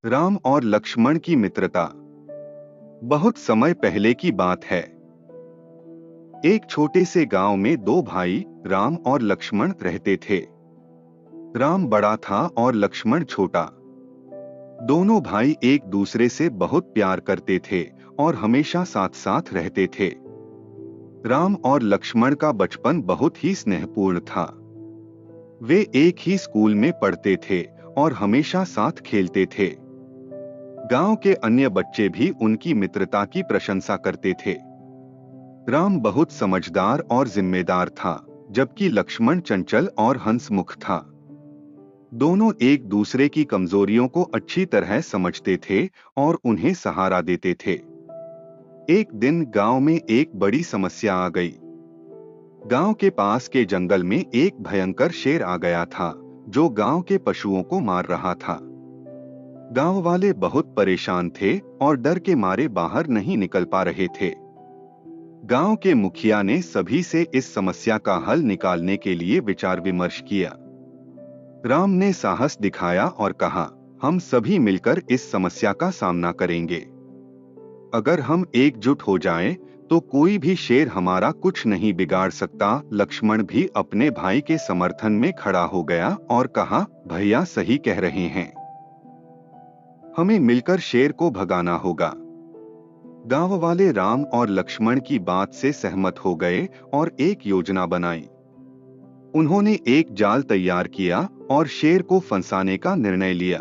राम और लक्ष्मण की मित्रता। बहुत समय पहले की बात है। एक छोटे से गांव में दो भाई राम और लक्ष्मण रहते थे। राम बड़ा था और लक्ष्मण छोटा। दोनों भाई एक दूसरे से बहुत प्यार करते थे और हमेशा साथ साथ रहते थे। राम और लक्ष्मण का बचपन बहुत ही स्नेहपूर्ण था। वे एक ही स्कूल में पढ़ते थे और हमेशा साथ खेलते थे। गांव के अन्य बच्चे भी उनकी मित्रता की प्रशंसा करते थे। राम बहुत समझदार और जिम्मेदार था, जबकि लक्ष्मण चंचल और हंसमुख था। दोनों एक दूसरे की कमजोरियों को अच्छी तरह समझते थे और उन्हें सहारा देते थे। एक दिन गांव में एक बड़ी समस्या आ गई। गांव के पास के जंगल में एक भयंकर शेर आ गया था, जो गांव के पशुओं को मार रहा था। गांव वाले बहुत परेशान थे और डर के मारे बाहर नहीं निकल पा रहे थे। गांव के मुखिया ने सभी से इस समस्या का हल निकालने के लिए विचार विमर्श किया। राम ने साहस दिखाया और कहा, हम सभी मिलकर इस समस्या का सामना करेंगे। अगर हम एकजुट हो जाएं, तो कोई भी शेर हमारा कुछ नहीं बिगाड़ सकता। लक्ष्मण भी अपने भाई के समर्थन में खड़ा हो गया और कहा, भैया सही कह रहे हैं, हमें मिलकर शेर को भगाना होगा। गांव वाले राम और लक्ष्मण की बात से सहमत हो गए और एक योजना बनाई। उन्होंने एक जाल तैयार किया और शेर को फंसाने का निर्णय लिया।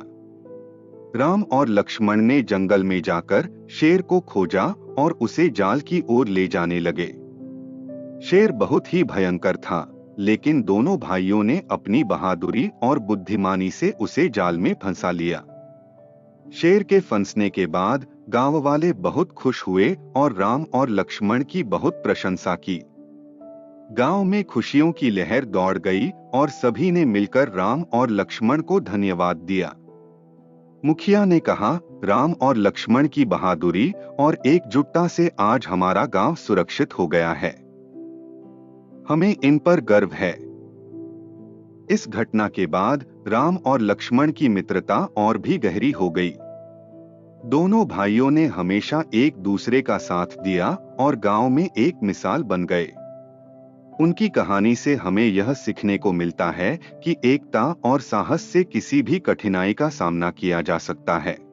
राम और लक्ष्मण ने जंगल में जाकर शेर को खोजा और उसे जाल की ओर ले जाने लगे। शेर बहुत ही भयंकर था, लेकिन दोनों भाइयों ने अपनी बहादुरी और बुद्धिमानी से उसे जाल में फंसा लिया। शेर के फंसने के बाद गांव वाले बहुत खुश हुए और राम और लक्ष्मण की बहुत प्रशंसा की। गांव में खुशियों की लहर दौड़ गई और सभी ने मिलकर राम और लक्ष्मण को धन्यवाद दिया। मुखिया ने कहा, राम और लक्ष्मण की बहादुरी और एकजुटता से आज हमारा गांव सुरक्षित हो गया है। हमें इन पर गर्व है। इस घटना के बाद राम और लक्ष्मण की मित्रता और भी गहरी हो गई। दोनों भाइयों ने हमेशा एक दूसरे का साथ दिया और गांव में एक मिसाल बन गए। उनकी कहानी से हमें यह सीखने को मिलता है कि एकता और साहस से किसी भी कठिनाई का सामना किया जा सकता है।